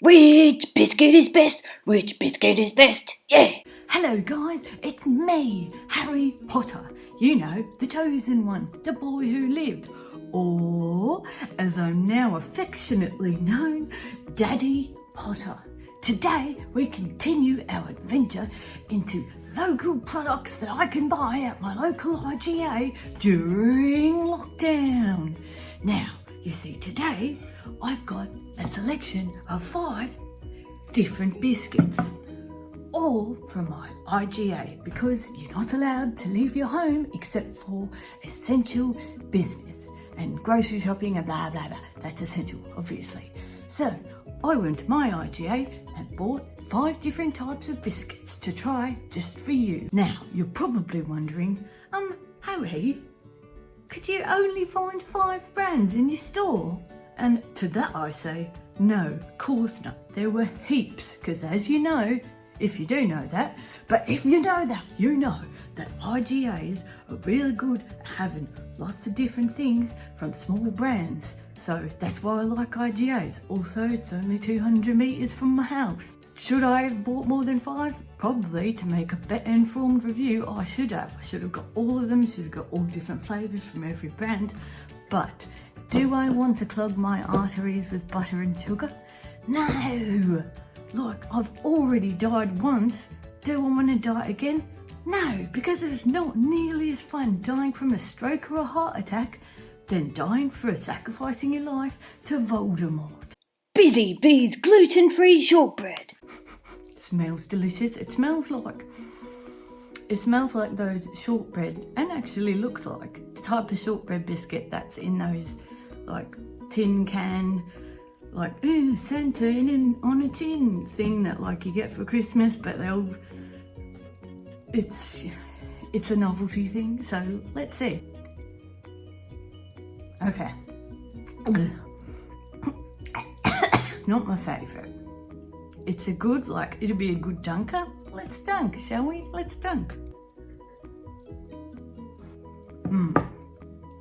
Which biscuit is best? Which biscuit is best? Yeah! Hello guys, it's me, Harry Potter. You know, the chosen one, the boy who lived. Or, as I'm now affectionately known, Daddy Potter. Today we continue our adventure into local products that I can buy at my local IGA during lockdown. Now, you see, today I've got a selection of 5 different biscuits, all from my IGA, because you're not allowed to leave your home except for essential business and grocery shopping and blah blah blah. That's essential, obviously. So I went to my IGA and bought 5 different types of biscuits to try just for you. Now you're probably wondering, Harry, could you only find 5 brands in your store? And to that I say, no, of course not. There were heaps, because as you know, if you do know that, but if you know that, you know that IGAs are really good at having lots of different things from small brands. So that's why I like IGAs. Also, it's only 200 metres from my house. Should I have bought more than 5? Probably. To make a better informed review, I should have. I should have got all of them, should have got all different flavours from every brand. But do I want to clog my arteries with butter and sugar? No! Like, I've already died once. Do I want to die again? No, because it's not nearly as fun dying from a stroke or a heart attack than dying for sacrificing your life to Voldemort. Busy Bee's gluten-free shortbread. It smells delicious. It smells like those shortbread, and actually looks like the type of shortbread biscuit that's in those like tin can, like Santa in on a tin thing that like you get for Christmas, but it's a novelty thing. So let's see. Okay. Not my favourite. It's a good, like, it'll be a good dunker. Let's dunk, shall we? Let's dunk.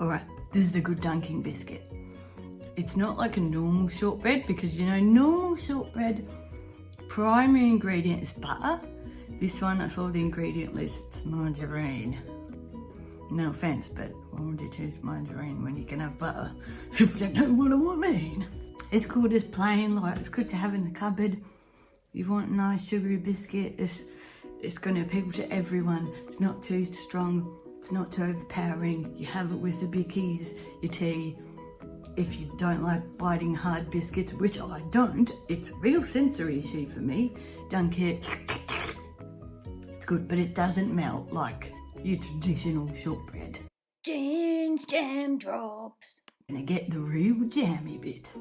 Alright, this is the good dunking biscuit. It's not like a normal shortbread, because you know, normal shortbread, primary ingredient is butter. This one, I saw the ingredient list, it's margarine. No offence, but why would you choose margarine when you can have butter? If you don't know what I mean. It's good as plain, like it's good to have in the cupboard. You want a nice sugary biscuit, it's going to appeal to everyone. It's not too strong, it's not too overpowering. You have it with the bickies, your tea. If you don't like biting hard biscuits, which I don't, it's a real sensory issue for me. Dunk it. It's good, but it doesn't melt like your traditional shortbread. Jam drops. Gonna get the real jammy bit.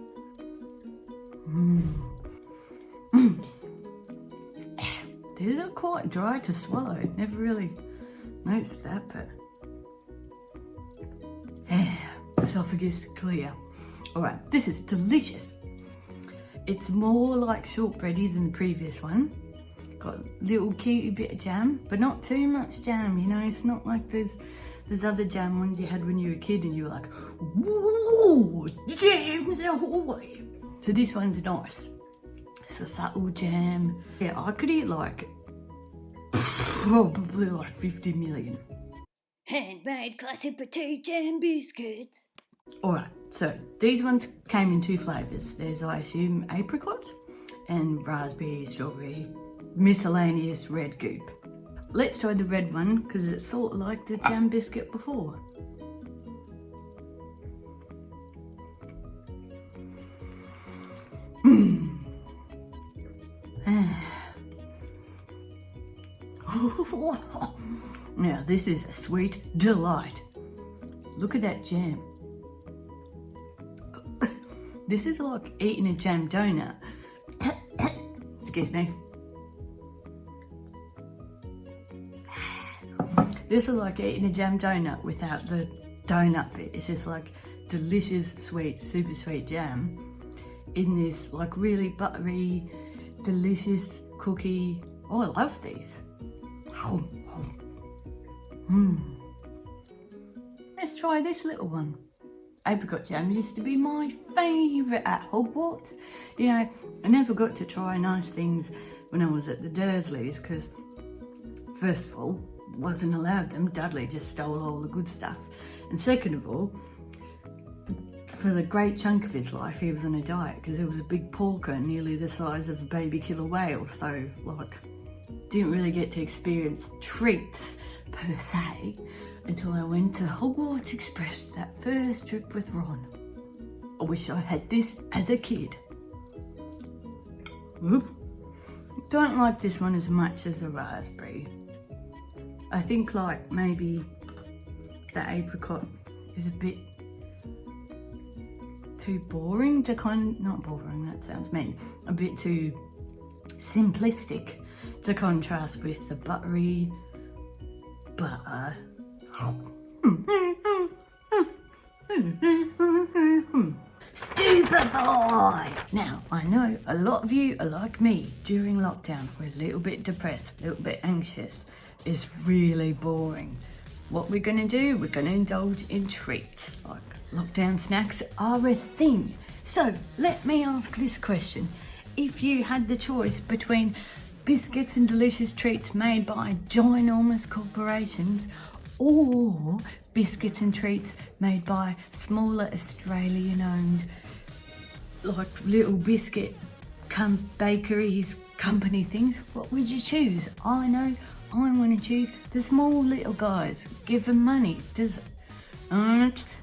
These are quite dry to swallow. Never really noticed that, but esophagus clear. Alright, this is delicious. It's more like shortbready than the previous one. Got a little cutie bit of jam, but not too much jam, you know. It's not like those other jam ones you had when you were a kid and you were like, whoa, jam's ahoy. So this one's nice. It's a subtle jam. Yeah, I could eat like probably like 50 million. Handmade classic petite jam biscuits. Alright, so these ones came in 2 flavours. There's, I assume, apricot and raspberry, strawberry, miscellaneous red goop. Let's try the red one, because it's sort of like the jam biscuit before. Now this is a sweet delight. Look at that jam. This is like eating a jam donut. Excuse me. This is like eating a jam donut without the donut bit. It's just like delicious, sweet, super sweet jam in this like really buttery, delicious cookie. Oh, I love these. Let's try this little one. Apricot jam used to be my favourite at Hogwarts. You know, I never got to try nice things when I was at the Dursleys because, first of all, wasn't allowed them. Dudley just stole all the good stuff. And second of all, for the great chunk of his life, he was on a diet because he was a big porker nearly the size of a baby killer whale. So, like, didn't really get to experience treats per se until I went to Hogwarts Express that first trip with Ron. I wish I had this as a kid. Oop. Don't like this one as much as the raspberry. I think like maybe the apricot is a bit too boring to not boring, that sounds mean, a bit too simplistic to contrast with the buttery butter. Stupefied! Now, I know a lot of you are like me during lockdown. We're a little bit depressed, a little bit anxious. It's really boring. What we're going to do, we're going to indulge in treats. Like lockdown snacks are a thing. So, let me ask this question. If you had the choice between biscuits and delicious treats made by ginormous corporations or biscuits and treats made by smaller Australian-owned, like little biscuit bakeries, company things, what would you choose? I know I want to choose the small little guys. Give them money. Does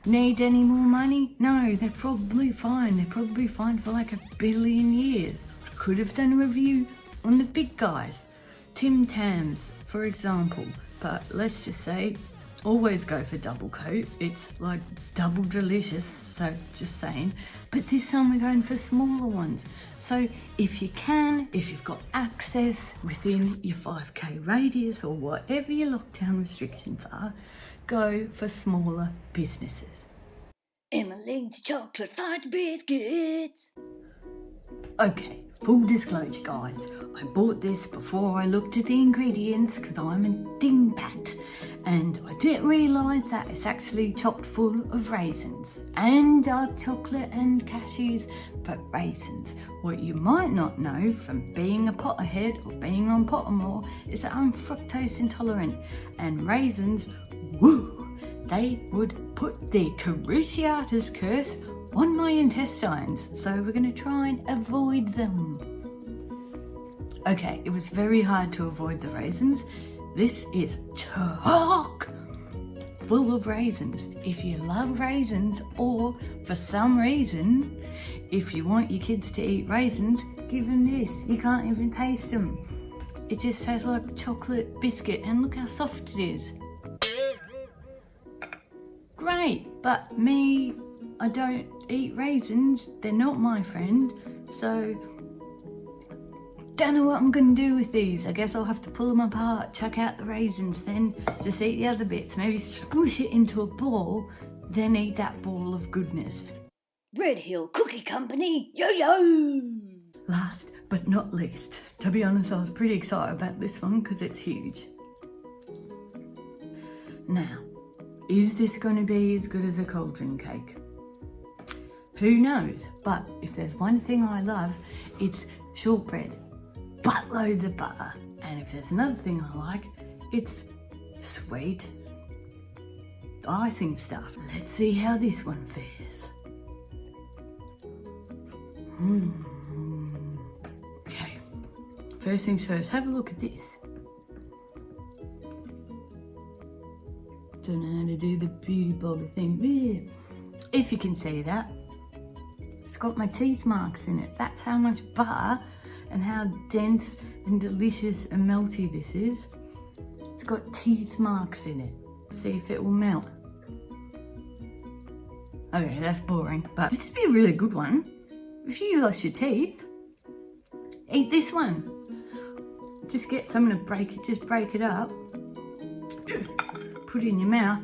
need any more money? No, they're probably fine. They're probably fine for like 1 billion years. Could have done a review on the big guys, Tim Tams, for example. But let's just say, always go for double coat. It's like double delicious, so just saying. But this time we're going for smaller ones. So if you can, if you've got access within your 5k radius or whatever your lockdown restrictions are, go for smaller businesses. Emmaline's chocolate fudge biscuits. Okay, full disclosure guys, I bought this before I looked at the ingredients because I'm a dingbat, and I didn't realise that it's actually chocked full of raisins and dark chocolate and cashews, but raisins. What you might not know from being a Potterhead or being on Pottermore is that I'm fructose intolerant, and raisins, woo, they would put the Cruciatus curse on my intestines, so we're going to try and avoid them. Okay, it was very hard to avoid the raisins. This is chock full of raisins. If you love raisins, or for some reason, if you want your kids to eat raisins, give them this. You can't even taste them. It just tastes like chocolate biscuit, and look how soft it is. Great, but me, I don't eat raisins. They're not my friend, so don't know what I'm gonna do with these. I guess I'll have to pull them apart, chuck out the raisins, then just eat the other bits. Maybe squish it into a ball, then eat that ball of goodness. Red Hill Cookie Company, yo-yo! Last but not least, to be honest, I was pretty excited about this one because it's huge. Now, is this going to be as good as a cauldron cake? Who knows? But if there's one thing I love, it's shortbread. Buttloads of butter. And if there's another thing I like, it's sweet icing stuff. Let's see how this one fares. Okay, first things first, have a look at this. Don't know how to do the beauty blogger thing. If you can see that, it's got my teeth marks in it. That's how much butter and how dense and delicious and melty this is. It's got teeth marks in it. See if it will melt. Okay, that's boring, but this would be a really good one. If you lost your teeth, eat this one. Just get someone to break it, just break it up. Put it in your mouth.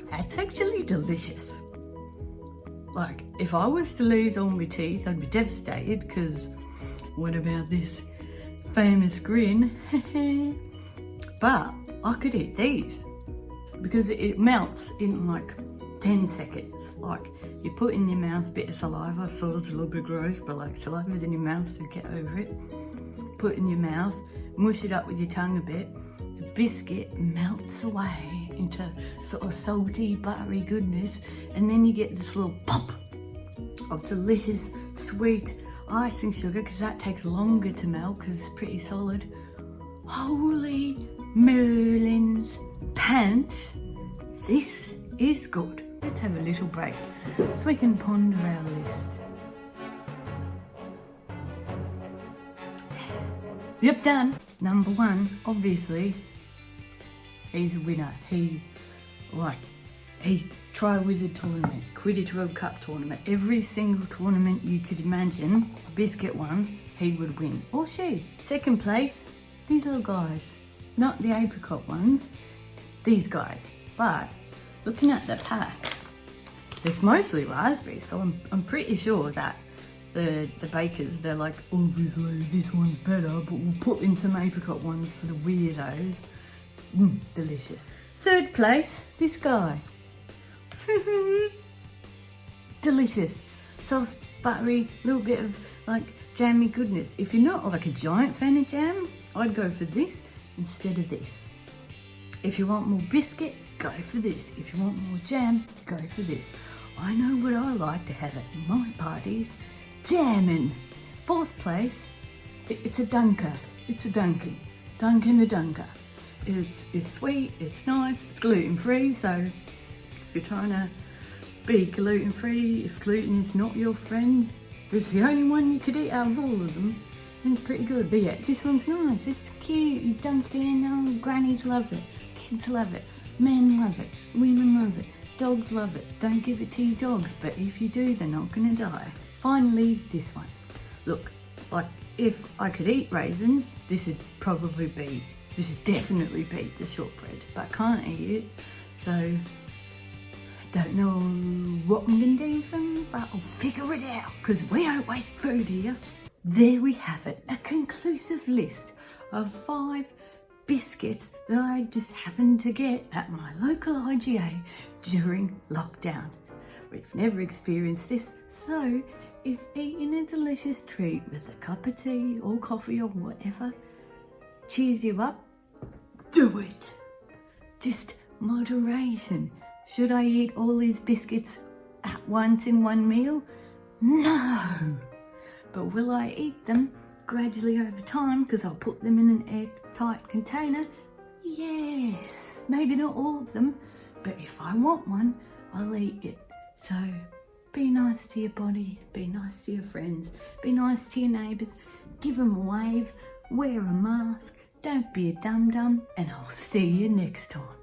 That's actually delicious. Like, if I was to lose all my teeth, I'd be devastated, because what about this famous grin? But I could eat these. because it melts in like 10 seconds. Like you put in your mouth a bit of saliva, so it's a little bit gross, but like saliva's in your mouth, so get over it. Put it in your mouth, mush it up with your tongue a bit. The biscuit melts away into sort of salty, buttery goodness, and then you get this little pop of delicious, sweet icing sugar, because that takes longer to melt because it's pretty solid. Holy Merlin's pants, this is good. Let's have a little break so we can ponder our list. Yep, done. Number one, obviously, he's a winner. He Tri-Wizard tournament, Quidditch World Cup tournament, every single tournament you could imagine, Biscuit won, he would win. Or she. Second place, these little guys. Not the apricot ones, these guys. But looking at the pack, there's mostly raspberries, so I'm pretty sure that the bakers, they're like, obviously this one's better, but we'll put in some apricot ones for the weirdos. Delicious. Third place, this guy. Delicious. Soft, buttery, little bit of like jammy goodness. If you're not like a giant fan of jam, I'd go for this instead of this. If you want more biscuit, go for this. If you want more jam, go for this. I know what I like to have at my parties. Jammin'. Fourth place, it's a dunker. It's a dunky. Dunkin' the Dunker. It's sweet, it's nice, it's gluten-free, so if you're trying to be gluten-free, if gluten is not your friend, this is the only one you could eat out of all of them, and it's pretty good. But yeah, this one's nice, it's cute, you dunk it in, oh, grannies love it, kids love it, men love it, women love it, dogs love it. Don't give it to your dogs, but if you do, they're not gonna die. Finally, this one. Look, like if I could eat raisins, this would definitely beat the shortbread, but I can't eat it, so don't know what I'm gonna do with them, but I'll figure it out, because we don't waste food here. There we have it, a conclusive list of 5 biscuits that I just happened to get at my local IGA during lockdown. We've never experienced this, so if eating a delicious treat with a cup of tea or coffee or whatever cheers you up, do it. Just moderation. Should I eat all these biscuits at once in one meal? No. But will I eat them gradually over time because I'll put them in an airtight container? Yes. Maybe not all of them, but if I want one, I'll eat it. So be nice to your body, be nice to your friends, be nice to your neighbours, give them a wave, wear a mask, don't be a dum-dum, and I'll see you next time.